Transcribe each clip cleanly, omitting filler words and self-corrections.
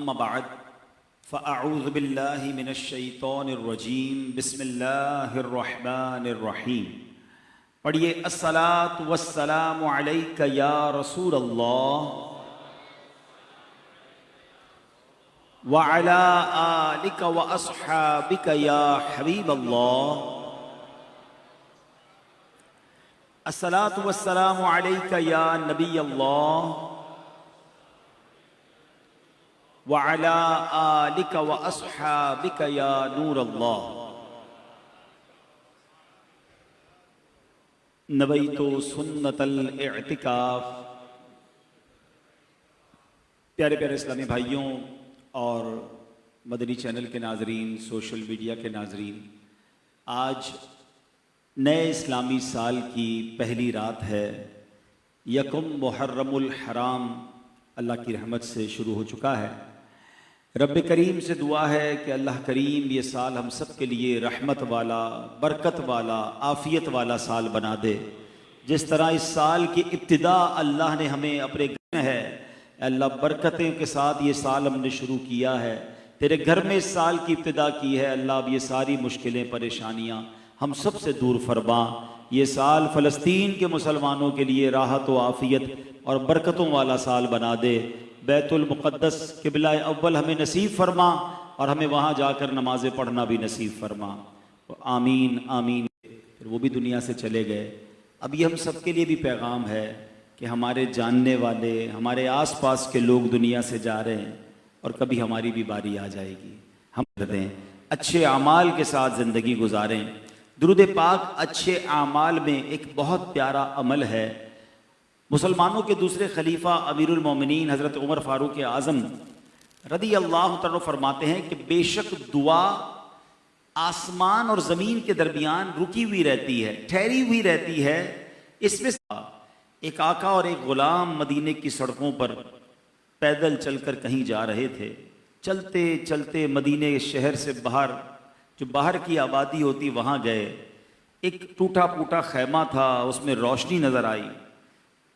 अम्मा बाद फ़अऊज़ु बिल्लाहि मिनश्शैतानिर्रजीम बिस्मिल्लाहिर्रहमानिर्रहीम। पढ़िए अस्सलातु वस्सलामु अलैका या रसूल अल्लाह व अला आलिका व अस्हाबिका या हबीब अल्लाह। अस्सलातु वस्सलामु अलैका या नबी अल्लाह व अला आलिका व अस्हाबिका या नूर अल्लाह। नबैतु सुन्नतल इअ्तिकाफ। प्यारे प्यारे इस्लामी भाइयों और मदनी चैनल के नाजरीन, सोशल मीडिया के नाजरीन, आज नए इस्लामी साल की पहली रात है। यकुम मुहर्रमुल हराम अल्लाह की रहमत से शुरू हो चुका है। रब करीम से दुआ है कि अल्लाह करीम ये साल हम सब के लिए रहमत वाला, बरकत वाला, आफ़ियत वाला साल बना दे। जिस तरह इस साल की इब्तिदा अल्लाह ने हमें अपने घर में है, अल्लाह बरकतें के साथ ये साल हमने शुरू किया है। तेरे घर में इस साल की इब्तिदा की है अल्लाह, अब ये सारी मुश्किलें परेशानियाँ हम सब से दूर फरमा। ये साल फ़लस्तीन के मुसलमानों के लिए राहत व आफ़ियत और बरकतों वाला साल बना दे। बैतुल मुक़द्दस क़िबला अव्वल हमें नसीब फरमा और हमें वहाँ जाकर नमाज़ें पढ़ना भी नसीब फरमा। आमीन आमीन। फिर वो भी दुनिया से चले गए। अब ये हम सब के लिए भी पैगाम है कि हमारे जानने वाले, हमारे आस पास के लोग दुनिया से जा रहे हैं और कभी हमारी भी बारी आ जाएगी। हम दें अच्छे आमाल के साथ ज़िंदगी गुजारें। दुरूद पाक अच्छे आमाल में एक बहुत प्यारा अमल है। मुसलमानों के दूसरे खलीफा अमीरुल मोमिनीन हज़रत उमर फ़ारूक आज़म रदी अल्लाह तआला फरमाते हैं कि बेशक दुआ आसमान और ज़मीन के दरमियान रुकी हुई रहती है, ठहरी हुई रहती है। इसमें एक आका और एक ग़ुलाम मदीने की सड़कों पर पैदल चलकर कहीं जा रहे थे। चलते चलते मदीने शहर से बाहर, जो बाहर की आबादी होती, वहाँ गए। एक टूटा फूटा खैमा था, उसमें रोशनी नज़र आई।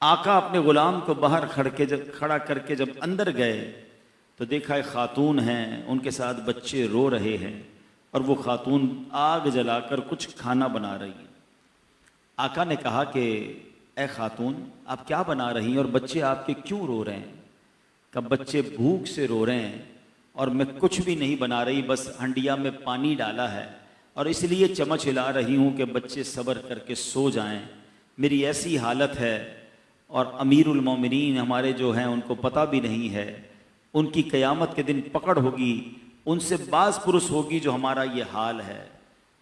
आका अपने ग़ुलाम को बाहर खड़ा करके जब अंदर गए तो देखा एक ख़ातून हैं, उनके साथ बच्चे रो रहे हैं और वो ख़ातून आग जलाकर कुछ खाना बना रही हैं। आका ने कहा कि ए ख़ातून, आप क्या बना रही हैं और बच्चे आपके क्यों रो रहे हैं? कब बच्चे भूख से रो रहे हैं और मैं कुछ भी नहीं बना रही, बस हंडिया में पानी डाला है और इसलिए चम्मच हिला रही हूँ कि बच्चे सब्र करके सो जाएं। मेरी ऐसी हालत है और अमीरुल मोमिनीन हमारे जो हैं उनको पता भी नहीं है, उनकी क़यामत के दिन पकड़ होगी, उनसे बाज़ पुरुष होगी जो हमारा ये हाल है।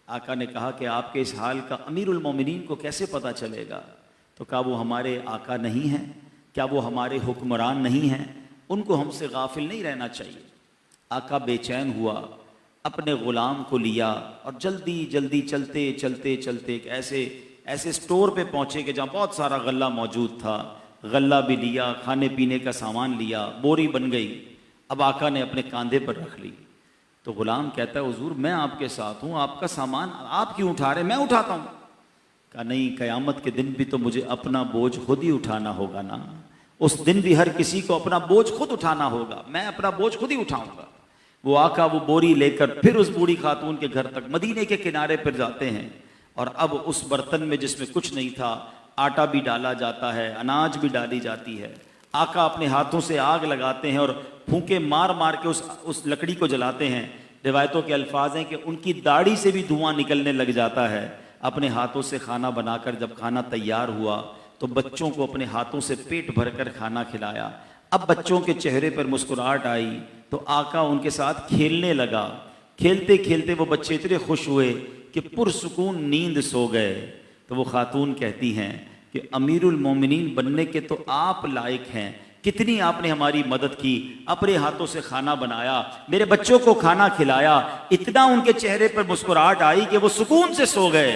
आका ने कहा कि आपके इस हाल का अमीरुल मोमिनीन को कैसे पता चलेगा? तो कहा वो हमारे आका नहीं हैं? क्या वो हमारे हुक्मरान नहीं हैं? उनको हमसे गाफिल नहीं रहना चाहिए। आका बेचैन हुआ, अपने ग़ुलाम को लिया और जल्दी जल्दी चलते चलते चलते एक ऐसे स्टोर पे पहुँचे कि जहाँ बहुत सारा गल्ला मौजूद था। गल्ला भी लिया, खाने पीने का सामान लिया, बोरी बन गई। अब आका ने अपने कंधे पर रख ली। तो ग़ुलाम कहता है हुज़ूर मैं आपके साथ हूँ, आपका सामान आप क्यों उठा रहे? मैं उठाता हूँ। कहा नहीं, क़यामत के दिन भी तो मुझे अपना बोझ खुद ही उठाना होगा ना। उस दिन भी हर किसी को अपना बोझ खुद उठाना होगा, मैं अपना बोझ खुद ही उठाऊँगा। वो आका वो बोरी लेकर फिर उस बूढ़ी खातून के घर तक मदीने के किनारे पर जाते हैं और अब उस बर्तन में जिसमें कुछ नहीं था, आटा भी डाला जाता है, अनाज भी डाली जाती है। आका अपने हाथों से आग लगाते हैं और फूंके मार मार के उस लकड़ी को जलाते हैं। रिवायतों के अल्फाज हैं कि उनकी दाढ़ी से भी धुआं निकलने लग जाता है। अपने हाथों से खाना बनाकर जब खाना तैयार हुआ तो बच्चों को अपने हाथों से पेट भरकर खाना खिलाया। अब बच्चों के चेहरे पर मुस्कुराहट आई तो आका उनके साथ खेलने लगा। खेलते खेलते वो बच्चे इतने खुश हुए कि पुरसुकून नींद सो गए। तो वो खातून कहती हैं कि अमीरुल मोमिनीन बनने के तो आप लायक हैं, कितनी आपने हमारी मदद की, अपने हाथों से खाना बनाया, मेरे बच्चों को खाना खिलाया। इतना उनके चेहरे पर मुस्कुराहट आई कि वो सुकून से सो गए।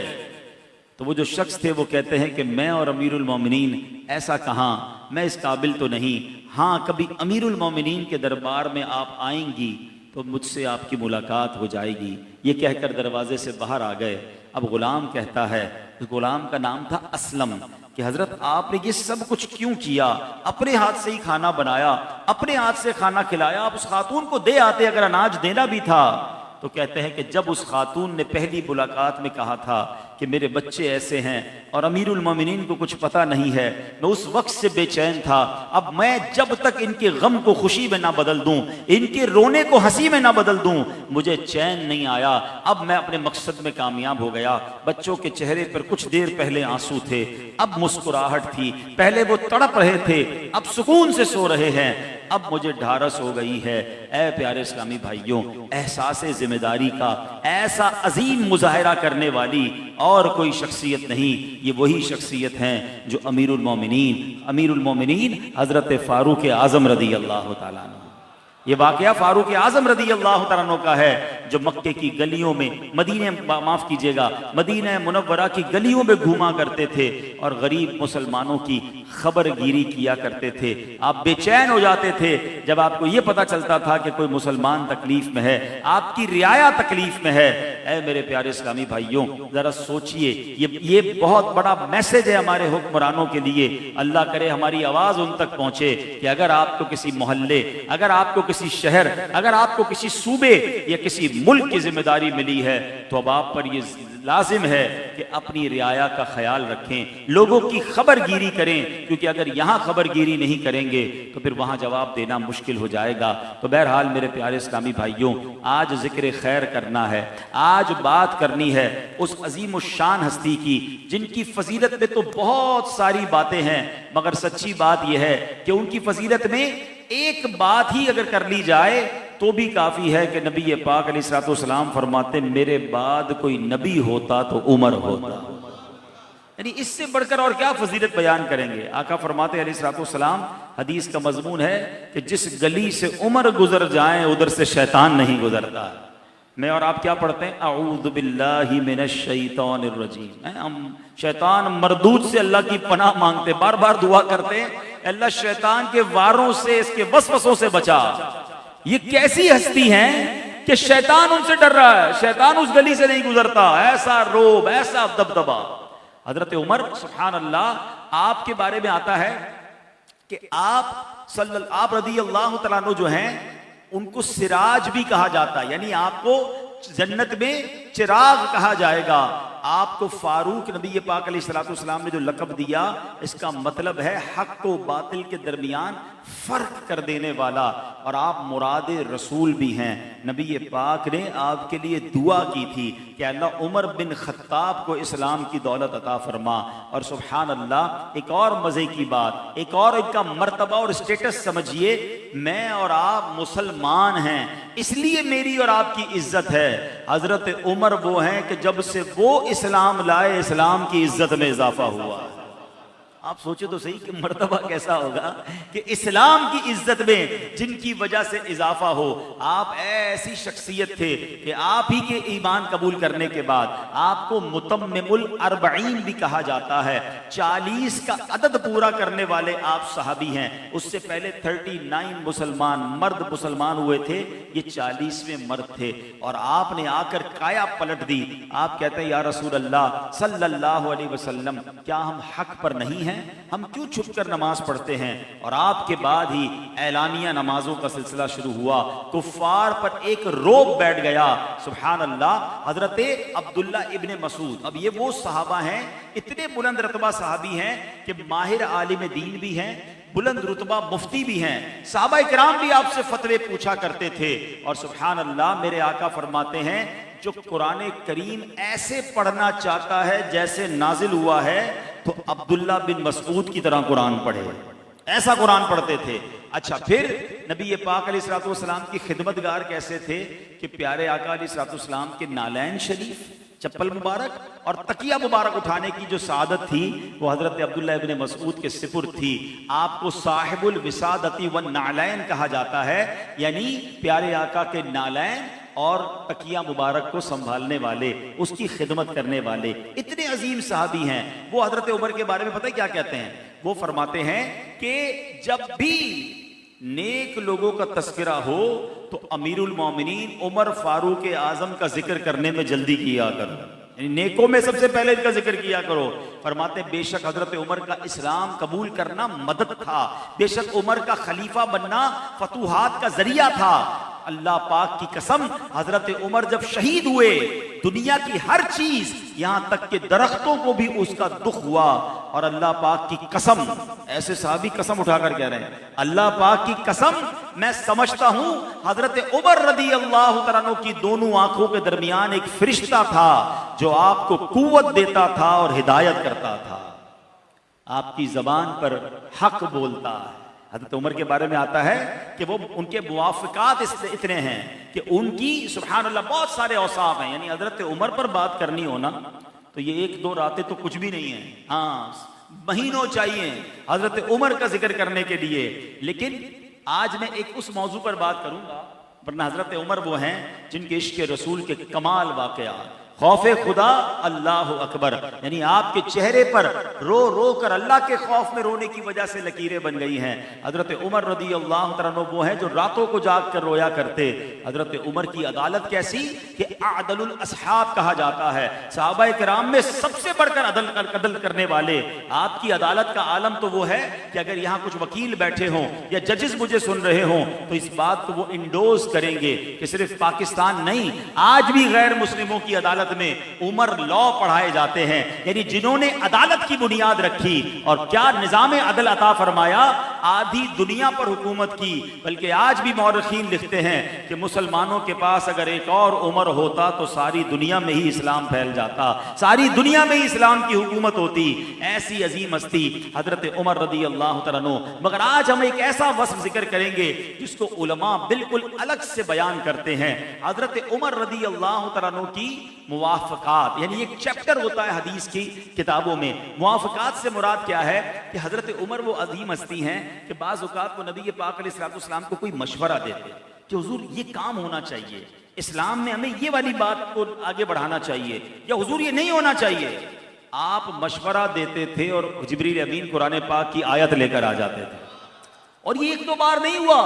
तो वो जो शख्स थे वो कहते हैं कि मैं और अमीरुल मोमिनीन ऐसा कहाँ, मैं इस काबिल तो नहीं। हाँ, कभी अमीरुल मोमिनीन के दरबार में आप आएंगी तो मुझसे आपकी मुलाकात हो जाएगी। ये कहकर दरवाजे से बाहर आ गए। अब गुलाम कहता है, उस गुलाम का नाम था असलम, कि हजरत आपने ये सब कुछ क्यों किया, अपने हाथ से ही खाना बनाया, अपने हाथ से खाना खिलाया, आप उस खातून को दे आते अगर अनाज देना भी था। तो कहते हैं कि जब उस खातून ने पहली मुलाकात में कहा था कि मेरे बच्चे ऐसे हैं और अमीरुल मोमिनीन को कुछ पता नहीं है, मैं उस वक्त से बेचैन था। अब मैं जब तक इनके गम को खुशी में ना बदल दूं, इनके रोने को हंसी में ना बदल दूं, मुझे चैन नहीं आया। अब मैं अपने मकसद में कामयाब हो गया। बच्चों के चेहरे पर कुछ देर पहले आंसू थे, अब मुस्कुराहट थी। पहले वो तड़प रहे थे, अब सुकून से सो रहे हैं। अब मुझे ढारस हो गई है। ऐ प्यारे इस्लामी भाइयों, एहसास जिम्मेदारी का ऐसा अजीम मुजाहिरा करने वाली और कोई शख्सियत नहीं, ये वही शख्सियत हैं जो अमीरुल मोमिनीन हजरत फारूक आजम रदी अल्लाह तआला अन्हु। ये वाकया फारूक आजम रदी अल्लाह तआला अन्हु का है, जो मक्के की गलियों में, मदीना मुनव्वरा की गलियों में घूमा करते थे और गरीब मुसलमानों की खबरगिरी किया करते थे। आप बेचैन हो जाते थे जब आपको ये पता चलता था कि कोई मुसलमान तकलीफ में है, आपकी रियाया तकलीफ में है। ऐ मेरे प्यारे इस्लामी भाइयों, जरा सोचिए, ये बहुत बड़ा मैसेज है हमारे हुक्मरानों के लिए। अल्लाह करे हमारी आवाज उन तक पहुंचे कि अगर आपको किसी मोहल्ले, अगर आपको किसी शहर, अगर आपको किसी सूबे या किसी मुल्क की जिम्मेदारी मिली है, तो अब आप पर यह लाजिम है कि अपनी रियाया का ख्याल रखें, लोगों की खबरगिरी करें, क्योंकि अगर यहाँ खबरगिरी नहीं करेंगे तो फिर वहाँ जवाब देना मुश्किल हो जाएगा। तो बहरहाल मेरे प्यारे इस्लामी भाइयों, आज जिक्र खैर करना है, आज बात करनी है उस अजीम शान हस्ती की जिनकी फजीलत में तो बहुत सारी बातें हैं, मगर सच्ची बात यह है कि उनकी फजीलत में एक बात ही अगर कर ली जाए तो भी काफी है कि नबी पाक अलैहिस्सलाम फरमाते, मेरे बाद कोई नबी होता तो उमर होता। यानी इससे बढ़कर और क्या फजीलत बयान करेंगे। आका फरमाते अलैहिस्सलाम, हदीस का मजमून है कि जिस गली से उमर गुजर जाए उधर से शैतान नहीं गुजरता। मैं और आप क्या पढ़ते हैं, अऊज़ु बिल्लाहि मिनश शैतानिर रजीम। हम शैतान मरदूद से अल्लाह की पनाह मांगते, बार बार दुआ करते हैं, अल्लाह शैतान के वारों से, इसके वसवसों से बचा। ये कैसी हस्ती हैं कि शैतान उनसे डर रहा है, शैतान उस गली से नहीं गुजरता। ऐसा रोब, ऐसा दबदबा। हजरत उमर सुभान अल्लाह, आपके बारे में आता है कि आप रदी अल्लाह तआला अन्हु जो हैं उनको सिराज भी कहा जाता है, यानी आपको जन्नत में चिराग कहा जाएगा। आपको फारूक नबी पाक अलैहिस्सलाम ने जो लक़ब दिया, इसका मतलब है हक को बातिल के दरमियान फर्क कर देने वाला, और आप मुराद रसूल भी हैं। नबी पाक ने आपके लिए दुआ की थी कि अल्लाह उमर बिन खत्ताब को इस्लाम की दौलत अता फरमा। और सुभान अल्लाह, एक और मजे की बात, एक और इनका मर्तबा और स्टेटस समझिए, मैं और आप मुसलमान हैं इसलिए मेरी और आपकी इज्जत है। हजरत उमर वो हैं कि जब से वो इस्लाम लाए, इस्लाम की इज्जत में इजाफा हुआ। आप सोचे तो सही कि मर्तबा कैसा होगा कि इस्लाम की इज्जत में जिनकी वजह से इजाफा हो। आप ऐसी शख्सियत थे कि आप ही के ईमान कबूल करने के बाद आपको मुतम्मिमुल अर्बईन भी कहा जाता है। 40 का अदद पूरा करने वाले आप सहाबी हैं। उससे पहले 39 मर्द मुसलमान हुए थे, ये 40वें मर्द थे। और आपने आकर काया पलट दी। आप कहते हैं, या रसूल अल्लाह सल्लल्लाहु अलैहि वसल्लम, क्या हम हक पर नहीं हैं? हम क्यों छुपकर नमाज पढ़ते हैं? और आपके बाद ही ऐलानिया नमाजों का सिलसिला शुरू हुआ। कुफ्फार पर एक रोब बैठ गया। सुभान अल्लाह। हजरत अब्दुल्ला इब्ने मसूद, अब ये वो सहाबा हैं, इतने बुलंद रतबा सहाबी हैं कि माहिर आलिम दीन भी हैं, बुलंद रुतबा मुफ्ती भी हैं। सहाबा इकराम भी आपसे फतवे पूछा करते थे। और सुभान अल्लाह, मेरे आका फरमाते हैं, जो कुरान करीम ऐसे पढ़ना चाहता है जैसे नाजिल हुआ है, तो अब्दुल्ला बिन मसूद की तरह कुरान पढ़े। ऐसा कुरान पढ़ते थे। अच्छा, फिर नबी पाक अलैहिस्सलाम की खिदमतगार कैसे थे कि प्यारे आका अलैहिस्सलाम के नालैन शरीफ, चप्पल मुबारक और तकिया मुबारक उठाने की जो सादत थी, वो हजरत अब्दुल्ला इब्ने मसूद के सिपुर्द थी। आपको साहिबुल विसादती व नालैन कहा जाता है, यानी प्यारे आका के नालैन और तकिया मुबारक को संभालने वाले, उसकी खिदमत करने वाले इतने अजीम सहाबी हैं। वो हजरत उमर के बारे में पता है क्या कहते हैं? वो फरमाते हैं कि जब भी नेक लोगों का तस्करा हो तो अमीरुल मोमिनीन उमर फारूक आजम का जिक्र करने में जल्दी किया कर। नेकों में सबसे पहले इनका जिक्र किया करो। फरमाते बेशक हजरत उमर का इस्लाम कबूल करना मदद था, बेशक उमर का खलीफा बनना फतूहात का जरिया था। अल्लाह पाक की कसम, हजरत उमर जब शहीद हुए, दुनिया की हर चीज यहां तक के दरख्तों को भी उसका दुख हुआ। और अल्लाह पाक की कसम, ऐसे साहबी कसम उठाकर कह रहे हैं, अल्लाह पाक की कसम मैं समझता हूं हजरत उमर रदी अल्लाह तआला अन्हु की दोनों आंखों के दरमियान एक फरिश्ता था जो आपको कुव्वत देता था और हिदायत करता था। आपकी जबान पर हक बोलता है। हजरत उमर के बारे में आता है कि वो उनके मुवाफ़िकात इतने हैं कि उनकी सुभान अल्लाह बहुत सारे औसाफ हैं। यानी हजरत उमर पर बात करनी हो ना तो ये एक दो रातें तो कुछ भी नहीं है, हाँ महीनों चाहिए हजरत उमर का जिक्र करने के लिए। लेकिन आज मैं एक उस मौजू पर बात करूंगा, वरना हजरत उमर वो हैं जिनके इश्क रसूल के कमाल वाक़यात, खौफे खुदा अल्लाह अकबर, यानी आपके चेहरे पर रो रो कर अल्लाह के खौफ में रोने की वजह से लकीरें बन गई हैं। हजरत उमर रदी अल्लाह तआला अन्हु वो हैं जो रातों को जाग कर रोया करते। हजरत उमर की अदालत कैसी कि अदलुल असहाब कहा जाता है, सहाबाए किराम में सबसे बढ़कर अदल करने वाले। आपकी अदालत का आलम तो वो है कि अगर यहाँ कुछ वकील बैठे हों या जजेस मुझे सुन रहे हों तो इस बात को वो इंडोर्स करेंगे कि सिर्फ पाकिस्तान नहीं, आज भी गैर मुस्लिमों की अदालत में उमर लॉ पढ़ाए जाते हैं। यानी जिन्होंने अदालत की बुनियाद रखी और क्या निजाम अदल अता फरमाया, आधी दुनिया पर हुकूमत की। बल्कि आज भी मौरखीन लिखते हैं कि मुसलमानों के पास अगर एक और उमर होता तो सारी दुनिया में ही इस्लाम फैल जाता, सारी दुनिया में ही इस्लाम की हुकूमत होती। ऐसी अजीम हस्ती हजरत उमर रदी अल्लाह तआला अन्हु। मगर आज हम एक ऐसा वस्फ जिक्र करेंगे जिसको उलमा बिल्कुल अलग से बयान करते हैं। हजरत उमर रदी अल्लाह तआला अन्हु की मुवाफ़क़ात, यानी एक चैप्टर होता है हदीस की किताबों में। मुवाफ़क़ात से मुराद क्या है कि हजरत उमर वो अजीम हस्ती हैं कि बाज़ औक़ात को नबी पाक अलैहिस्सलाम को कोई मशवरा देते कि हुजूर ये काम होना चाहिए, इस्लाम में हमें ये वाली बात को आगे बढ़ाना चाहिए, या हुजूर ये नहीं होना चाहिए। आप मशवरा देते थे और जिब्रील अमीन कुरान पाक की आयत लेकर आ जाते थे। और ये एक दो बार नहीं हुआ,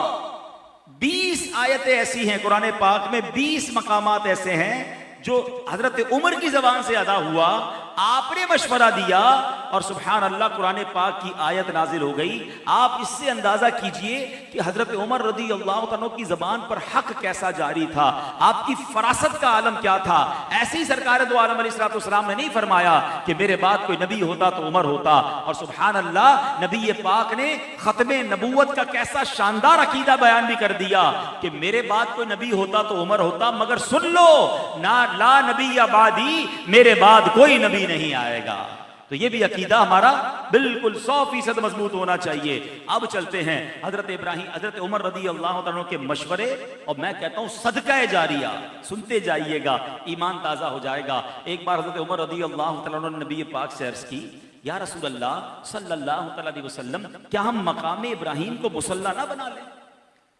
20 आयतें ऐसी हैं कुरान पाक में, 20 मकामात ऐसे हैं जो हजरत उमर की जबान से अदा हुआ। आपने मशवरा दिया और सुभान अल्लाह कुरान पाक की आयत नाजिल हो गई। आप इससे अंदाजा कीजिए कि हजरत उमर रदी अल्लाह तआला की जबान पर हक कैसा जारी था, आपकी फरासत का आलम क्या था। ऐसे ही सरकार दो आलम अलैहिस्सलाम ने नहीं फरमाया कि मेरे बाद कोई नबी होता तो उमर होता। और सुभान अल्लाह नबी पाक ने खत्मे नबूवत का कैसा शानदार अकीदा बयान भी कर दिया कि मेरे बाद कोई नबी होता तो उमर होता, मगर सुन लो ना, ला नबी आबादी, मेरे बाद कोई नबी नहीं आएगा। तो ये भी अकीदा हमारा बिल्कुल 100% मजबूत होना चाहिए। अब चलते हैं हजरत उमर रदी अल्लाह तआला के मशवरे, और मैं कहता हूं सदका जारिया, सुनते जाइएगा, ईमान ताजा हो जाएगा। एक बार हजरत उमर रदी अल्लाह तआला ने नबी पाक से अर्ज की, या रसूल अल्लाह सल्लल्लाहु अलैहि वसल्लम, क्या हम मकाम इब्राहिम को मुसल्ला ना बना लें?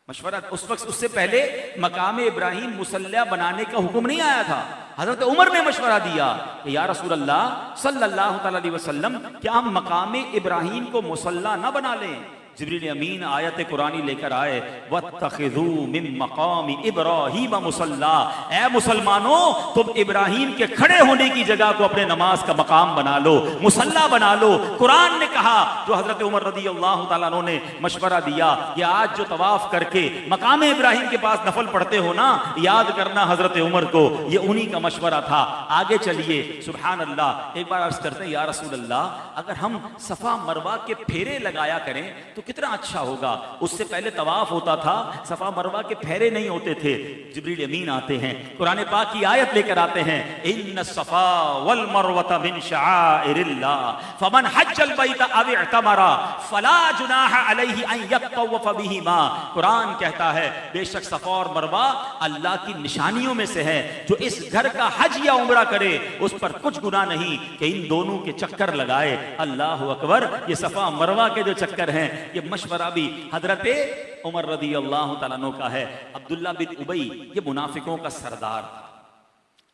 मशवरा उस वक्त, उससे पहले मकाम इब्राहिम मुसल्ला बनाने का हुक्म नहीं आया था। हजरत उमर ने मशवरा दिया कि या रसूल अल्लाह सल्लल्लाहु अलैहि वसल्लम, क्या हम मकाम इब्राहिम को मुसल्ला ना बना लें? जिब्रील अमीन आयत कुरानी लेकर आए, वत्तखिज़ू मिन मकाम इब्राहीम मुसल्ला, ए मुसलमानों तुम इब्राहिम के खड़े होने की जगह को अपने नमाज का मकाम बना लो, मुसल्ला बना लो। कुरान ने कहा, जो हजरत उमर रदी अल्लाह तआला अन्हु ने मशवरा दिया, कि आज जो तवाफ करके मकाम इब्राहिम के पास नफल पढ़ते हो ना, याद करना हजरत उमर को, ये उन्हीं का मशवरा था। आगे चलिए, सुभान अल्लाह। एक बार अर्ज करते हैं, या रसूल अल्लाह, अगर हम सफा मरवा के फेरे लगाया करें तो कितना अच्छा होगा। उससे पहले तवाफ होता था, सफा मरवा के फेरे नहीं होते थे। जिब्रील अमीन आते हैं, कुरान पाक की आयत लेकर आते हैं, इन्न सफा वल मरवता मिन शआइरिल्लाह फमन हज्जल बैत अव इअतमरा फला जुनाह अलैहि अन यतवफ बिहिमा। कुरान कहता है बेशक सफा और मरवा अल्लाह की निशानियों में से है, जो इस घर का हज या उम्रा करे उस पर कुछ गुनाह नहीं कि इन दोनों के चक्कर लगाए। अल्लाह अकबर। ये सफा मरवा के जो चक्कर हैं, ये मशवरा भी हजरत उमर रदी अल्लाह तआला अन्हु का है। अब्दुल्ला बिन उबई ये मुनाफिकों का सरदार था।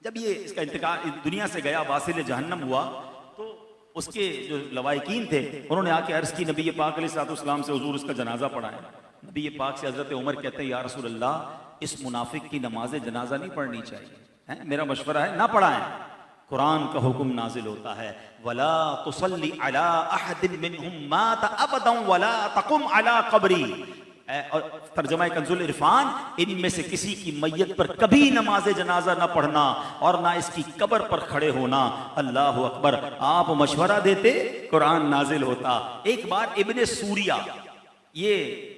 जब ये इसका इंतकाल दुनिया से गया, वासिल जहन्नम हुआ, तो उसके जो लवाइकीन थे उन्होंने आके अर्ज की नबी पाक अलैहिस्सलाम से, हुजूर इसका जनाजा पढ़ाएं। नबी पाक से हजरत उमर कहते हैं, या रसूल अल्लाह, इस मुनाफिक की नमाज जनाजा नहीं पढ़नी चाहिए, है? मेरा मशवरा है ना पढ़ाएं। कुरान का हुक्म नाजिल होता है, वला तुसल्ली अला अहदिन मिनहुम मात अबदन वला तकुम अला कब्री। और तर्जुमा कंजुल इरफान, इनमें से किसी की मैयत पर कभी नमाज जनाजा ना पढ़ना और ना इसकी कब्र पर खड़े होना। अल्लाह अकबर। आप मशवरा देते, कुरान नाजिल होता। एक बार इब्ने सूरिया, ये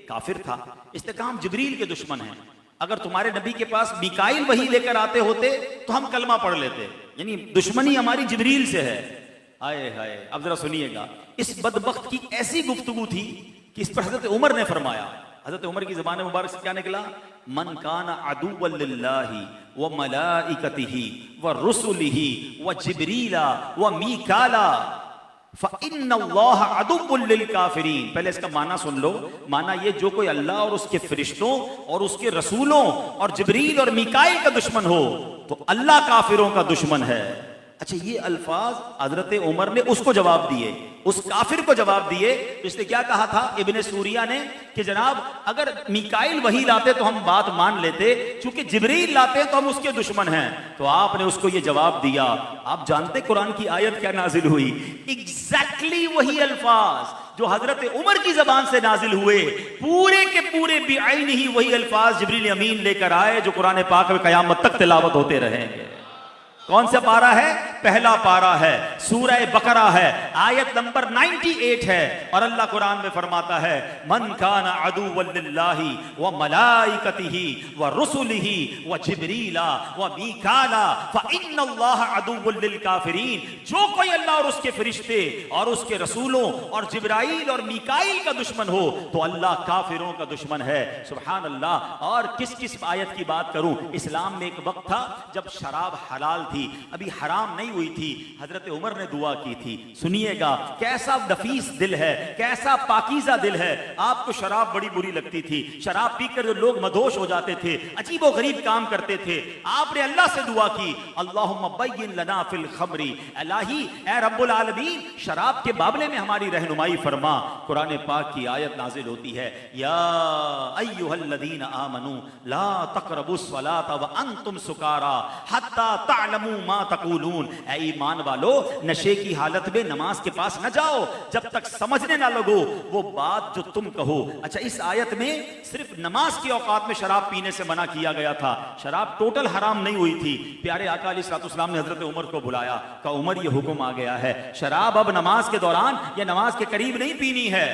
काफिर था, इसने कहा हम जिब्रील के दुश्मन हैं, अगर तुम्हारे नबी के पास मिकाइल वही लेकर आते होते तो हम कलमा पढ़ लेते, यानी दुश्मनी हमारी जिब्रील से है। हाय हाय। अब जरा सुनिएगा, इस बदबख्त की ऐसी गुफ्तगू थी कि इस पर हजरत उमर ने फरमाया, हजरत उमर की ज़बान मुबारक से क्या निकला, मन काना अदुव्वन लिल्लाहि व मलाइकतिही व रुसुलिही व जिब्रीला व मीकाला फ़इन्नल्लाह अदुव्वुन लिल काफ़िरीन। पहले इसका माना सुन लो। माना ये, जो कोई अल्लाह और उसके फरिश्तों और उसके रसूलों और जिब्रील और मीकाइल का दुश्मन हो तो अल्लाह काफिरों का दुश्मन है। अच्छा, ये अल्फाज हजरत उमर ने उसको जवाब दिए, उस काफिर को जवाब दिए। तो इसने क्या कहा था इब्ने सूरिया ने कि जनाब अगर मिकाइल वही लाते तो हम बात मान लेते, चूंकि जिब्रील लाते हैं तो हम उसके दुश्मन हैं। तो आपने उसको ये जवाब दिया। आप जानते कुरान की आयत क्या नाजिल हुई? एग्जैक्टली वही अल्फाज जो हजरत उमर की जबान से नाजिल हुए, पूरे के पूरे बेआईन ही वही अल्फाज जिब्रील अमीन लेकर आए जो कुरान पाक में कयामत तक तिलावत होते रहेंगे। कौन सा पारा है? पहला पारा है, सूरह बकरा है, आयत नंबर 98 है। और अल्लाह कुरान में फरमाता है, मन काना अदुव्वन लिल्लाहि व मलाइकतिही व रुसुलिही व जिब्रीला व मीकाला फ़इन्नल्लाह अदुव्वुन लिल काफिरीन। जो कोई अल्लाह और उसके फरिश्ते और उसके रसूलों और जिब्राइल और मीकाइल का दुश्मन हो तो अल्लाह काफिरों का दुश्मन है। सुभान अल्लाह। और किस किस आयत की बात करूं? इस्लाम में एक वक्त था जब शराब हलाल थी, अभी हराम नहीं हुई थी। हजरत उमर ने दुआ की थी। सुनिएगा, कैसा नफीस दिल है, कैसा पाकीज़ा दिल है। आपको शराब बड़ी बुरी लगती थी, शराब पीकर जो लोग मदहोश हो जाते थे, अजीबो गरीब काम करते थे। आपने अल्लाह से दुआ की, अल्लाहुम्मा बय्यिन लना फिल खमरी, इलाही ए रब्बुल आलमीन शराब के मामले में हमारी रहनुमाई फरमा। कुरान पाक की आयत नाजिल होती है, या अय्युहल्लज़ीना आमनू ला तक़रबुस सलाता व अंतुम सुकारा हत्ता तअलमू मा तक़ूलून। ऐ ईमान वालो, नशे की हालत में नमाज के पास न जाओ जब तक समझने ना लगो वो बात जो तुम कहो। अच्छा, इस आयत में सिर्फ नमाज के औकात में शराब पीने से मना किया गया था, शराब टोटल हराम नहीं हुई थी। प्यारे आका अलैहिस्सलाम ने हजरत उमर को बुलाया, कहा उमर ये हुक्म आ गया है, शराब अब नमाज के दौरान या नमाज के करीब नहीं पीनी है।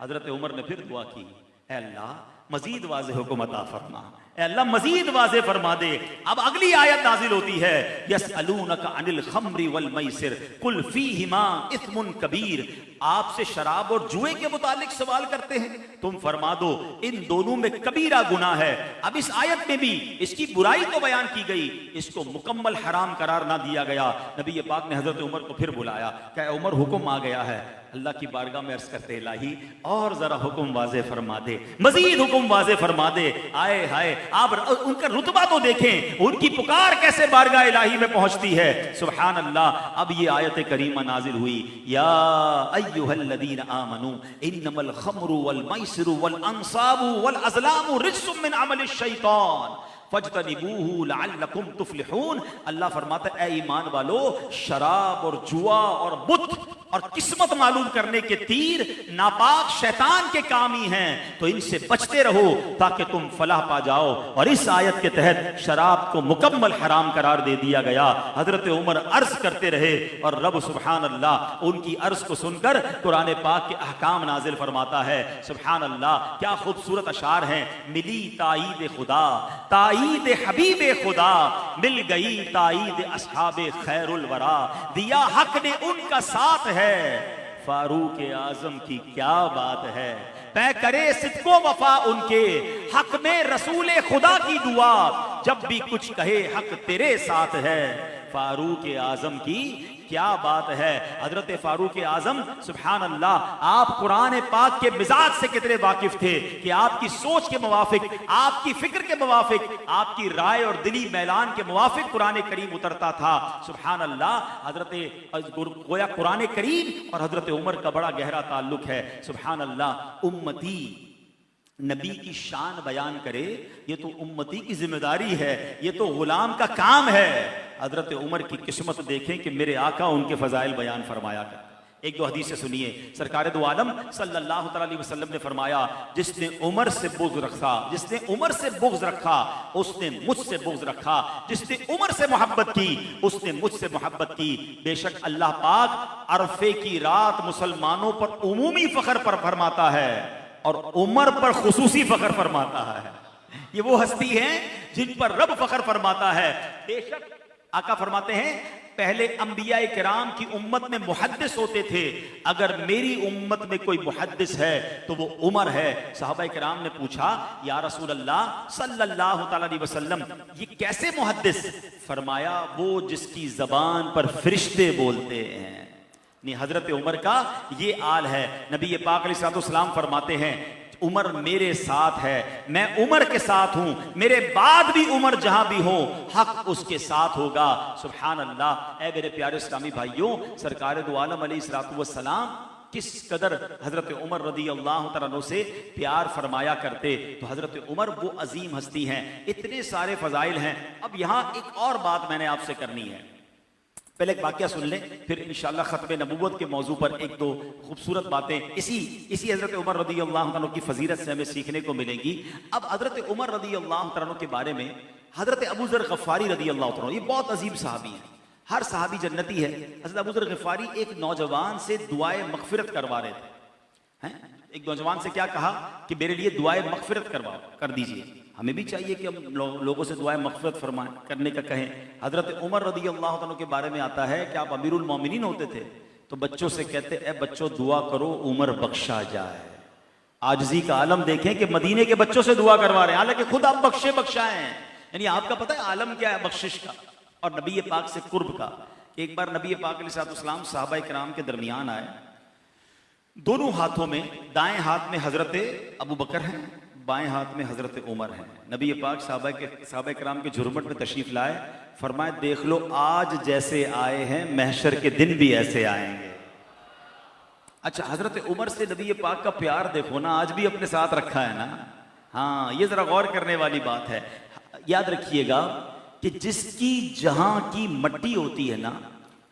हजरत उमर ने फिर दुआ की, ऐ अल्लाह मजीद वाज़ेह हुक्म अता फरमा, अल्लाह मजीद वाज़ेह फरमा दे। अब अगली आयत नाजिल होती है, यसअलूनका अनिल खम्रि वल मैसिर कुल फीहिमा इस्मुन कबीर। आपसे शराब और जुए के मुतालिक सवाल करते हैं, तुम फरमा दो इन दोनों में कबीरा गुनाह है। अब इस आयत में भी इसकी बुराई तो बयान की गई, इसको मुकम्मल हराम करार ना दिया गया। नबी पाक ने हजरत उमर को फिर बुलाया, क्या उमर हुक्म आ गया है। अल्लाह की बारगाह में अर्ज करते, इलाही और जरा हुक्म वाज़ेह फरमा दे, मजीद हुक्म वाज़ेह फरमा दे। आए हाय, आप उनका रुतबा तो देखें, उनकी पुकार कैसे बारगाह इलाही में पहुंचती है। सुभान अल्लाह। अब ये आयत करीमा नाजिल हुई, या अय्युहल्लज़ीना आमनू इन्नमल खम्रु वल मैसिरु वल अंसाबु वल अज़लामु रिज्सुम मिन अमलिश शैतान फज्तनिबूहु लअल्लकुम तुफ्लिहून। अल्लाह फरमाता है, ऐ ईमान वालो, शराब और जुआ और बुत और किस्मत मालूम करने के तीर नापाक शैतान के काम ही हैं, तो इनसे बचते रहो ताकि तुम फलाह पा जाओ। और इस आयत के तहत शराब को मुकम्मल हराम करार दे दिया गया। हजरत उमर अर्ज करते रहे और रब सुभान अल्लाह उनकी अर्ज को सुनकर कुरान पाक के अहकाम नाजिल फरमाता है। सुभान अल्लाह, क्या खूबसूरत अशार हैं। मिली ताईद खुदा, ताईद हबीब खुदा, मिल गई ताईद अस्हाबे खैरुल वरा, दिया हक ने उनका साथ है। फारूक आजम की क्या बात है, तय करे सिद्को वफा उनके, हक में रसूल खुदा की दुआ, जब भी कुछ कहे हक तेरे साथ है। फारूक आजम की क्या बात है। हजरत फारूक आजम सुभान अल्लाह, आप कुरान पाक के मिजाज से कितने वाकिफ थे कि आपकी सोच के मुवाफिक, आपकी फिक्र के मुवाफिक, आपकी राय और दिली मैलान के मुवाफिक कुरान करीम उतरता था। सुभान अल्लाह। हजरत गोया कुरान करीम और हजरत उमर का बड़ा गहरा ताल्लुक है। सुभान अल्लाह। उम्मती नबी की शान बयान करे, ये तो उम्मती की जिम्मेदारी है, ये तो गुलाम का काम है। हजरत उमर की किस्मत देखें कि मेरे आका उनके फजाइल बयान फरमाया कर। एक दो हदीसें सुनिए। सरकार दो आलम सल्लल्लाहु अलैहि वसल्लम ने फरमाया, जिसने उमर से बुग़्ज़ रखा, जिसने उमर से बुग़्ज़ रखा उसने मुझसे बुग़्ज़ रखा, जिसने उमर से मोहब्बत की उसने मुझसे मोहब्बत की। बेशक अल्लाह पाक अरफे की रात मुसलमानों पर उमूमी फ़ख्र पर फरमाता है और उमर पर खुसूसी फ़ख्र फरमाता है। ये वो हस्ती है जिन पर रब फ़ख्र फरमाता है। बेशक आका फरमाते हैं, पहले अंबिया किराम की उम्मत में मुहद्दिस होते थे, अगर मेरी उम्मत में कोई मुहद्दिस है तो वो उमर है। सहाबा किराम ने पूछा, या रसूल अल्लाह सल्लल्लाहु अलैहि वसल्लम, ये कैसे मुहद्दिस? फरमाया, वो जिसकी जबान पर फरिश्ते बोलते हैं। हजरत उमर का ये आल है। नबी पाक अलैहिस्सलाम फरमाते हैं, उमर मेरे साथ है, मैं उमर के साथ हूं, मेरे बाद भी उमर जहां भी हो हक उसके साथ होगा। सुभान अल्लाह। ऐ मेरे प्यारे इस्लामी भाइयों, सरकार दो आलम अलैहिस्सलाम किस कदर हजरत उमर रदी अल्लाह तआला से प्यार फरमाया करते। तो हजरत उमर वो अजीम हस्ती हैं, इतने सारे फजाइल हैं। अब यहां एक और बात मैंने आपसे करनी है। पहले एक वाकया सुन लें, फिर इंशाअल्लाह खत्म नबूवत के मौजू पर एक दो खूबसूरत बातें इसी हजरत उमर रदी अल्लाह तआला की फजीलत से हमें सीखने को मिलेंगी। अब हजरत उमर रदी अल्लाह तआला के बारे में हजरत अबू ज़र गफ़ारी रदी अल्लाह तआला, ये बहुत अजीब सहाबी हैं, हर सहाबी जन्नती है। हजरत अबू ज़र गफ़ारी एक नौजवान से दुआए मग़फ़िरत करवा रहे थे। एक नौजवान से क्या कहा कि मेरे लिए दुआए मग़फ़िरत कर दीजिए। हमें भी चाहिए कि हम लोगों से दुआए मग़फ़िरत फरमाएं, करने का कहें। हजरत उमर रदी अल्लाह तआला के बारे में आता है कि आप अमीरुल मोमिनीन होते थे तो बच्चों से कहते, ए बच्चों दुआ करो उमर बख्शा जाए। आजिज़ी का आलम देखें कि मदीने के बच्चों से दुआ करवा रहे हैं, हालांकि खुद आप बख्शाए हैं। यानी आपका पता है आलम क्या है बख्शिश का और नबी पाक से कुर्ब का। एक बार नबी पाक अलैहिस्सलाम सहाबा किराम के दरमियान आए, दोनों हाथों में, दाएं हाथ में हजरत अबू बकर हैं, बाएं हाथ में हजरत उमर हैं। नबी पाक सहाबा किराम के झुरमट में तशरीफ लाए, फरमाए, देख लो आज जैसे आए हैं महशर के दिन भी ऐसे आएंगे। अच्छा, हजरत उमर से नबी पाक का प्यार देखो ना, आज भी अपने साथ रखा है ना। हाँ, ये जरा गौर करने वाली बात है। याद रखिएगा कि जिसकी जहां की मट्टी होती है ना,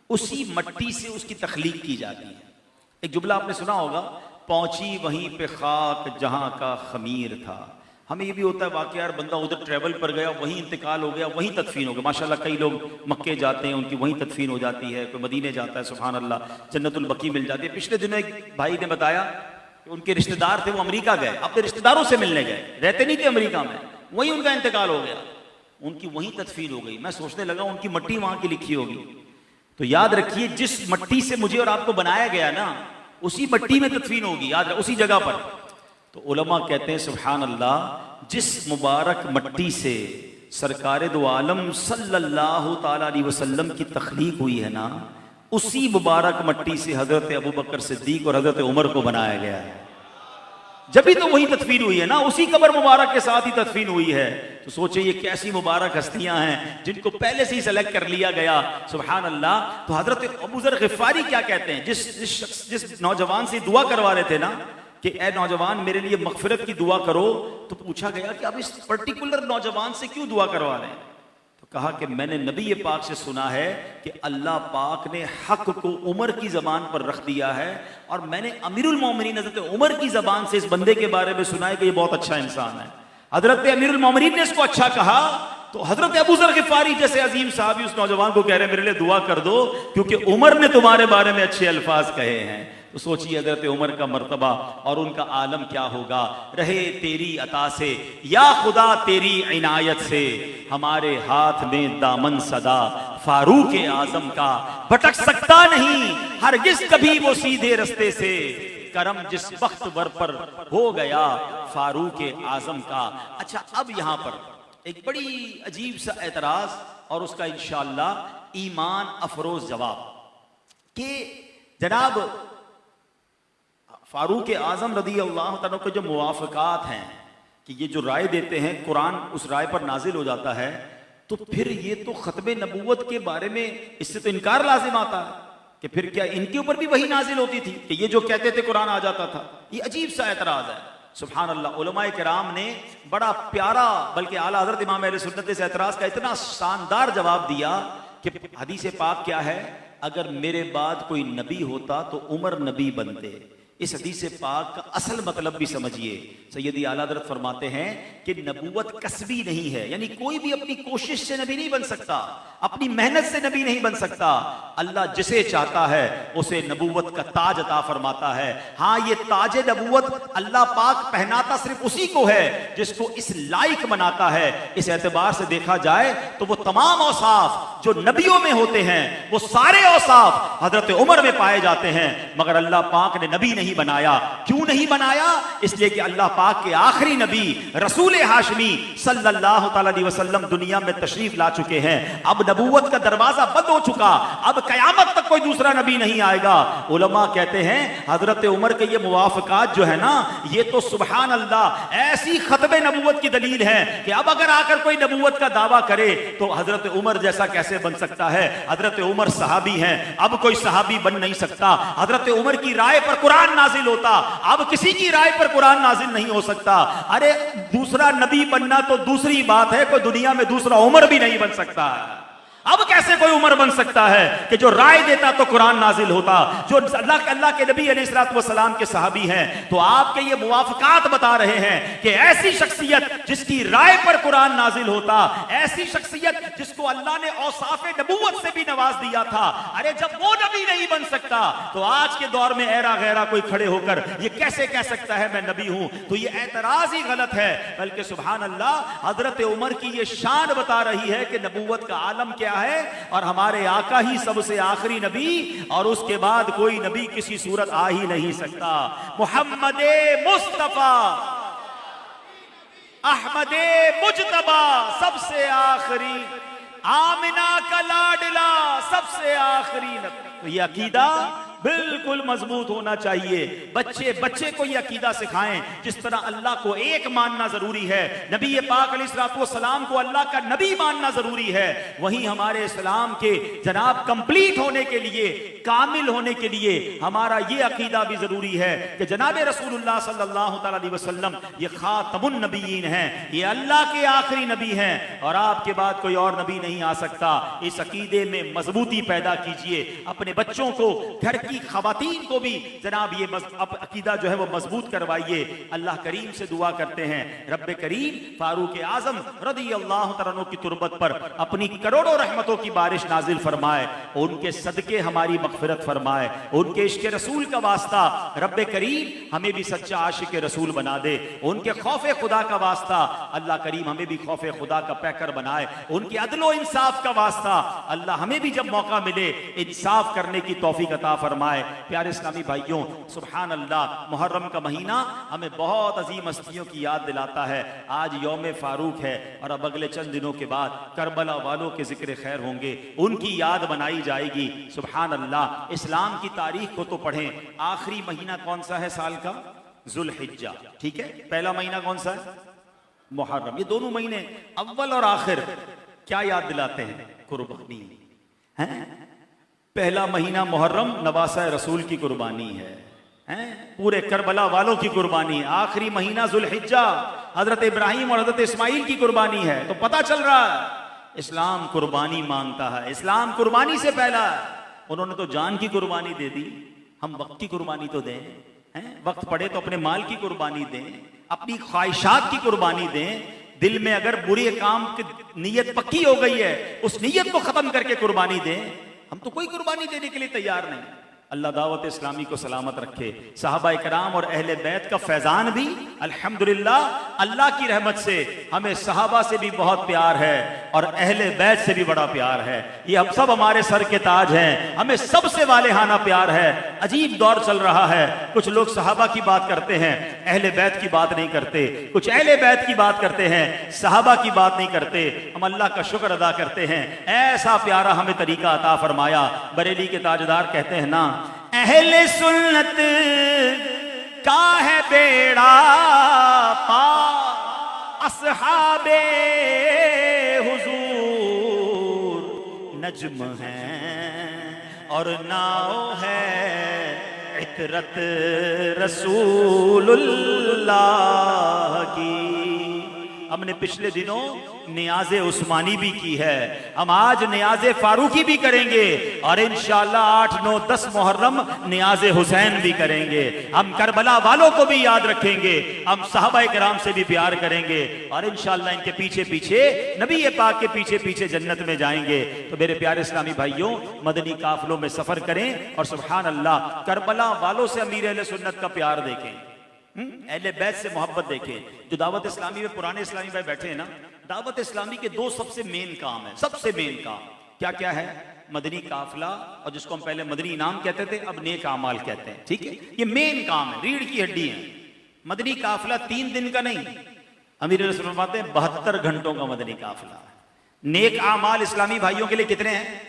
उसी मट्टी से उसकी तख्लीक की जाती है। एक जुमला आपने सुना होगा, पहुंची वहीं पे खाक जहां का खमीर था। हमें ये भी होता है वाकई, यार बंदा उधर ट्रैवल पर गया, वहीं इंतकाल हो गया, वहीं तदफीन हो गया। माशाल्लाह कई लोग मक्के जाते हैं, उनकी वहीं तदफीन हो जाती है। कोई मदीने जाता है, सुभान अल्लाह, जन्नतुल बकी मिल जाती है। पिछले दिनों एक भाई ने बताया कि उनके रिश्तेदार थे, वो अमेरिका गए, अपने रिश्तेदारों से मिलने गए, रहते नहीं थे अमेरिका में, वहीं उनका इंतकाल हो गया, उनकी वहीं तदफीन हो गई। मैं सोचने लगा उनकी मट्टी वहां की लिखी होगी। तो याद रखिए, जिस मट्टी से मुझे और आपको बनाया गया ना, उसी मट्टी में तदफीन होगी, याद रख, उसी जगह पर। तो उलमा कहते हैं सुभान अल्लाह, जिस मुबारक मट्टी से सरकार दो आलम सल्लल्लाहु ताला अलैहि वसल्लम की तख्लीक हुई है ना, उसी मुबारक मट्टी से हजरत अबू बकर सिद्दीक और हजरत उमर को बनाया गया है। जब भी तो वही तदफीन हुई है ना, उसी कब्र मुबारक के साथ ही तदफीन हुई है। तो सोचे ये कैसी मुबारक हस्तियां हैं जिनको पहले से ही सेलेक्ट कर लिया गया। सुभान अल्लाह। तो हजरत अबू ज़र ग़िफ़ारी क्या कहते हैं, जिस नौजवान से दुआ करवा रहे थे ना कि ए नौजवान मेरे लिए मग़फ़िरत की दुआ करो, तो पूछा गया कि आप इस पर्टिकुलर नौजवान से क्यों दुआ करवा रहे हैं? तो कहा कि मैंने नबी पाक से सुना है कि अल्लाह पाक ने हक को उमर की ज़बान पर रख दिया है, और मैंने अमीरुल मोमिनीन हज़रत उमर की ज़बान से इस बंदे के बारे में सुना है कि ये बहुत अच्छा इंसान है। हज़रत अमीरुल मोमिनीन ने इसको अच्छा कहा, तो हज़रत अबू ज़र ग़िफ़ारी जैसे अजीम साहबी उस नौजवान को कह रहे हैं मेरे लिए दुआ कर दो, क्योंकि उमर ने तुम्हारे बारे में अच्छे अल्फाज कहे हैं। तो सोचिए हज़रत उमर का मर्तबा और उनका आलम क्या होगा। रहे तेरी अता से या खुदा तेरी इनायत से, हमारे हाथ में दामन सदा फारूक आज़म का, भटक सकता नहीं हरगिज़ कभी वो सीधे रस्ते से, करम जिस वक्त वर पर हो गया फारूक आज़म का। अच्छा, अब यहाँ पर एक बड़ी अजीब सा एतराज़ और उसका इंशाअल्लाह ईमान अफरोज जवाब कि जनाब फारूक आज़म रदी अल्लाह तआला के जो मुवाफ़क़ात हैं कि ये जो राय देते हैं कुरान उस राय पर नाजिल हो जाता है, तो फिर ये तो ख़त्म नबूवत के बारे में इससे तो इनकार लाजिम आता है कि फिर क्या इनके ऊपर भी वही नाजिल होती थी कि ये जो कहते थे कुरान आ जाता था। ये अजीब सा एतराज़ है। सुभान अल्लाह। उलमाए किराम ने बड़ा प्यारा, बल्कि आला हज़रत इमाम अहले सुन्नत इस एतराज़ का इतना शानदार जवाब दिया कि हदीस पाक क्या है, अगर मेरे बाद कोई नबी होता तो उमर नबी बनते। इस हदीस पाक का असल मतलब भी समझिए। सैयदी आला हज़रत फरमाते हैं कि नबूवत कसबी नहीं है, यानी कोई भी अपनी कोशिश से नबी नहीं बन सकता, अपनी मेहनत से नबी नहीं बन सकता। अल्लाह जिसे चाहता है उसे नबूवत का ताज अता फरमाता है। हाँ, ये ताज नबूवत अल्लाह पाक पहनाता सिर्फ उसी को है जिसको इस लायक बनाता है। इस एतबार से देखा जाए तो वो तमाम औसाफ जो नबियों में होते हैं वो सारे औसाफ हजरत उमर में पाए जाते हैं, मगर अल्लाह पाक ने नबी नहीं बनाया। क्यों नहीं बनाया? इसलिए कि अल्लाह पाक के आखिरी नबी रसूल हाशमी सल्लल्लाहु अलैहि वसल्लम दुनिया में तशरीफ ला चुके हैं। अब नबूवत का दरवाजा बंद हो चुका, अब कयामत तक कोई दूसरा नबी नहीं आएगा। उलमा कहते हैं हजरत उमर के ये मुवाफकात जो है ना, ये तो सुभान अल्लाह ऐसी खत्मे नबूवत की दलील है कि अब अगर आकर कोई नबूवत का दावा करे तो हजरत उमर जैसा कैसे बन सकता है? हजरत उमर सहाबी हैं, अब कोई सहाबी बन नहीं सकता। हजरत उमर की राय पर कुरान नाजिल होता, अब किसी की राय पर कुरान नाजिल नहीं हो सकता। अरे दूसरा नबी बनना तो दूसरी बात है, कोई दुनिया में दूसरा उमर भी नहीं बन सकता। अब कैसे कोई उमर बन सकता है कि जो राय देता तो कुरान नाजिल होता, जो अल्लाह के नबी अलैहिस्सलाम के सहाबी हैं। तो आपके ये मुवाफकात बता रहे हैं कि ऐसी शख्सियत जिसकी राय पर कुरान नाजिल होता, ऐसी शख्सियत जिसको अल्लाह ने औसाफ नबूवत से भी नवाज दिया था, अरे जब वो नबी नहीं बन सकता तो आज के दौर में ऐरा गैरा कोई खड़े होकर ये कैसे कह सकता है मैं नबी हूं? तो ये एतराज ही गलत है। बल्कि सुभान अल्लाह हजरत उमर की ये शान बता रही है कि नबूवत का आलम क्या है, और हमारे आका ही सबसे आखिरी नबी, और उसके बाद कोई नबी किसी सूरत आ ही नहीं सकता। मुहम्मदे मुस्तफा अहमदे मुजतबा सबसे आखिरी, आमिना का लाडला सबसे आखिरी नबी। तो ये अकीदा बिल्कुल मजबूत होना चाहिए। बच्चे बच्चे को यह अकीदा सिखाएं, जिस तरह अल्लाह को एक मानना जरूरी है, नबी पाक अलैहिस्सलाम को अल्लाह का नबी मानना जरूरी है, वहीं हमारे इस्लाम के जनाब कंप्लीट होने के लिए, कामिल होने के लिए हमारा यह अकीदा भी जरूरी है कि जनाब रसूलुल्लाह सल्लल्लाहु अलैहि वसल्लम ये खातमुन नबीयीन हैं, ये अल्लाह के आखिरी नबी हैं और आपके बाद कोई और नबी नहीं आ सकता। इस अकीदे में मजबूती पैदा कीजिए, अपने बच्चों को, घर की खवातीन को भी जनाब ये अकीदा जो है वो मजबूत करवाइए। अल्लाह करीम से दुआ करते हैं रब्बे करीम फारूक आजम रदी अल्लाह तआला की तुरबत पर अपनी करोड़ों रहमतों की बारिश नाजिल फरमाए, उनके सदके हमारी मगफिरत फरमाए, उनके इश्क रसूल का वास्ता रब्बे करीम हमें भी सच्चा आशिक रसूल बना दे, उनके खौफ खुदा का वास्ता अल्लाह करीम हमें भी खौफ खुदा का पैकर बनाए, उनके अदलो इंसाफ का वास्ता अल्लाह हमें भी जब मौका मिले इंसाफ करने की तौफीक अता फरमाए। प्यारे इस्लामी भाइयों, सुभान अल्लाह, मुहर्रम का महीना हमें बहुत अजीम हस्तियों की याद दिलाता है। आज यौम फारूक है और अब अगले चंद दिनों के बाद करबला वालों के जिक्र खैर होंगे, उनकी याद बनाई जाएगी। सुभान अल्लाह, इस्लाम की तारीख को तो पढ़ें। आखिरी महीना कौन सा है साल का? जुल्हिज्जा, ठीक है। पहला महीना कौन सा है? मुहर्रम। ये दोनों महीने अव्वल और आखिर क्या याद दिलाते हैं? कुर्बानी है। पहला महीना मुहर्रम नवासा रसूल की कुर्बानी है, पूरे करबला वालों की कुर्बानी। आखिरी महीना जुल्हिज्जा हजरत इब्राहिम और हजरत इस्माइल की कुर्बानी है। तो पता चल रहा है इस्लाम कुर्बानी मांगता है, इस्लाम कुर्बानी से पहला है। उन्होंने तो जान की कुर्बानी दे दी, हम वक्त की कुर्बानी तो दें, वक्त पड़े तो अपने माल की कुर्बानी दें, अपनी ख्वाहिशात की कुर्बानी दें। दिल में अगर बुरे काम की नीयत पक्की हो गई है, उस नीयत को खत्म करके कुर्बानी दें। हम तो कोई कुर्बानी देने के लिए तैयार नहीं। अल्लाह दावत इस्लामी को सलामत रखे। सहाबा इकराम और अहले बैत का फैजान भी अल्हम्दुलिल्लाह, अल्लाह की रहमत से हमें सहाबा से भी बहुत प्यार है और अहले बैत से भी बड़ा प्यार है। ये हम सब हमारे सर के ताज हैं, हमें सबसे वालेहाना प्यार है। अजीब दौर चल रहा है, कुछ लोग सहाबा की बात करते हैं, अहले बैत की बात नहीं करते, कुछ अहले बैत की बात करते हैं, सहाबा की बात नहीं करते। हम अल्लाह का शुक्र अदा करते हैं, ऐसा प्यारा हमें तरीका अता फरमाया। बरेली के ताजदार कहते हैं ना, अहले सुन्नत का है बेड़ा पार, असहाबे हुजूर नज्म है और नाव है इतरत रसूलुल्लाह की। हमने पिछले दिनों नियाज़े उस्मानी भी की है, हम आज नियाज़े फारूकी भी करेंगे और इंशाअल्लाह 8, 9, 10 मुहर्रम नियाज़े हुसैन भी करेंगे। हम करबला वालों को भी याद रखेंगे, हम सहाबाए किराम से भी प्यार करेंगे और इंशाअल्लाह इनके पीछे पीछे नबी पाक के पीछे पीछे जन्नत में जाएंगे। तो मेरे प्यारे इस्लामी भाइयों, मदनी काफिलों में सफर करें और सुभान अल्लाह करबला वालों से अमीर अहले सुन्नत का प्यार देखें, अहले बैत से मोहब्बत देखें। जो दावत इस्लामी में पुराने इस्लामी भाई बैठे हैं ना, दावत इस्लामी के दो सबसे मेन काम है, सबसे मेन काम क्या क्या है? मदनी काफिला, और जिसको हम पहले मदनी इनाम कहते थे अब नेक आमाल कहते हैं, ठीक है? ये मेन काम है, रीढ़ की हड्डी है। मदनी काफिला 3 दिन का नहीं, अमीर रसूल फरमाते हैं 72 घंटों का मदनी काफिला। नेक आमाल इस्लामी भाइयों के लिए कितने हैं?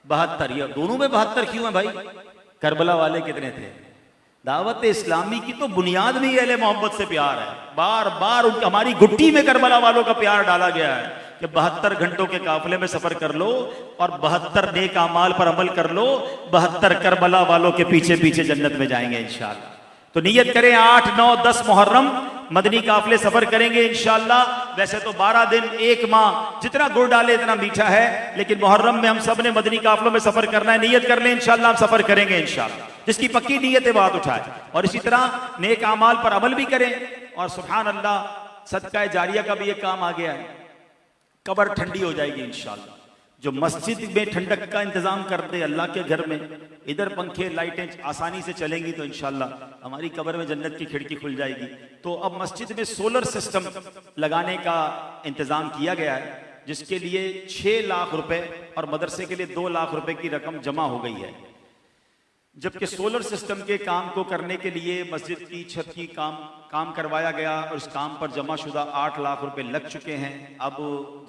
72। ये दोनों में 72 क्यों है भाई? करबला वाले कितने थे? दावत इस्लामी की तो बुनियाद में ही अहले मोहब्बत से प्यार है। बार बार हमारी गुट्टी में करबला वालों का प्यार डाला गया है कि 72 घंटों के काफिले में सफर कर लो और 72 नेक अमाल पर अमल कर लो, 72 करबला वालों के पीछे पीछे जन्नत में जाएंगे इंशाअल्लाह। तो नियत करें 8, 9, 10 मुहर्रम मदनी काफिले सफर करेंगे इंशाअल्लाह। वैसे तो 12 दिन 1 माह जितना गुड़ डाले इतना मीठा है, लेकिन मुहर्रम में हम सब ने मदनी काफिलों में सफर करना है। नियत कर लें इंशाअल्लाह हम सफर करेंगे इंशाअल्लाह। जिसकी पक्की नीयत है बात उठाए और इसी तरह नेक अमाल पर अमल भी करें। और सुभान अल्लाह सदका जारिया का भी एक काम आ गया है, कब्र ठंडी हो जाएगी इंशाअल्लाह। जो मस्जिद में ठंडक का इंतजाम कर दे अल्लाह के घर में, इधर पंखे लाइटें आसानी से चलेंगी तो इंशाअल्लाह हमारी कब्र में जन्नत की खिड़की खुल जाएगी। तो अब मस्जिद में सोलर सिस्टम लगाने का इंतजाम किया गया है, जिसके लिए 6 लाख रुपए और मदरसे के लिए 2 लाख रुपए की रकम जमा हो गई है। जबकि सोलर सिस्टम के काम को करने के लिए मस्जिद की छत की काम करवाया गया और इस काम पर जमा शुदा 8 लाख रुपए लग चुके हैं। अब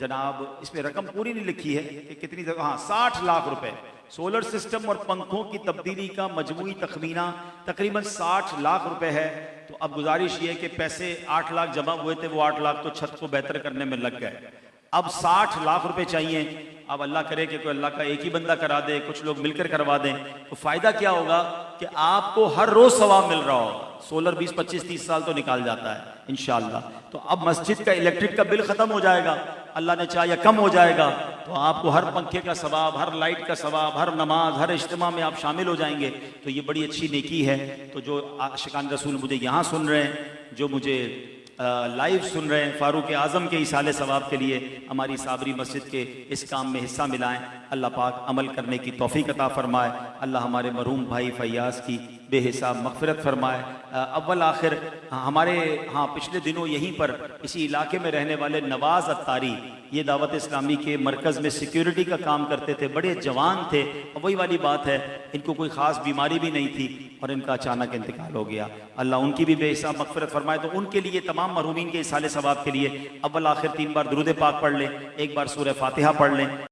जनाब इसमें रकम पूरी नहीं लिखी है कि कितनी, हाँ 60 लाख रुपए सोलर सिस्टम और पंखों की तब्दीली का मजमूई तखमीना तकरीबन 60 लाख रुपए है। तो अब गुजारिश ये है कि पैसे 8 लाख जमा हुए थे, वो 8 लाख तो छत को बेहतर करने में लग गए। अब 60 लाख रुपए चाहिए। अब अल्लाह करे कि कोई अल्लाह का एक ही बंदा करा दे, कुछ लोग मिलकर करवा दें, तो फायदा क्या होगा कि आपको हर रोज सवाब मिल रहा होगा। सोलर 20, 25, 30 साल तो निकाल जाता है इंशाअल्लाह। तो अब मस्जिद का इलेक्ट्रिक का बिल खत्म हो जाएगा, अल्लाह ने चाहा या कम हो जाएगा, तो आपको हर पंखे का सवाब, हर लाइट का सवाब, हर नमाज, हर इज्तिमा में आप शामिल हो जाएंगे। तो ये बड़ी अच्छी नेकी है। तो जो आशिकान रसूल मुझे यहाँ सुन रहे हैं, जो मुझे लाइव सुन रहे हैं, फारूक आज़म के इसाले सवाब के लिए हमारी साबरी मस्जिद के इस काम में हिस्सा मिलाएं। अल्लाह पाक अमल करने की तौफीक अता फरमाए। अल्लाह हमारे मरहूम भाई फैयाज़ की बेहिसाब मग़फ़िरत फरमाए। अव्वल आखिर हमारे पिछले दिनों यहीं पर इसी इलाके में रहने वाले नवाज़ अत्तारी, ये दावत इस्लामी के मरकज़ में सिक्योरिटी का काम करते थे, बड़े जवान थे। और वही वाली बात है, इनको कोई ख़ास बीमारी भी नहीं थी और इनका अचानक इंतकाल हो गया। अल्लाह उनकी भी बेहिसाब मग़फ़िरत फरमाए। तो उनके लिए, तमाम मरहूमीन के इसाले सवाब के लिए अव्वल आखिर 3 बार दुरूद पाक पढ़ लें, 1 बार सूरह फातिहा पढ़ लें।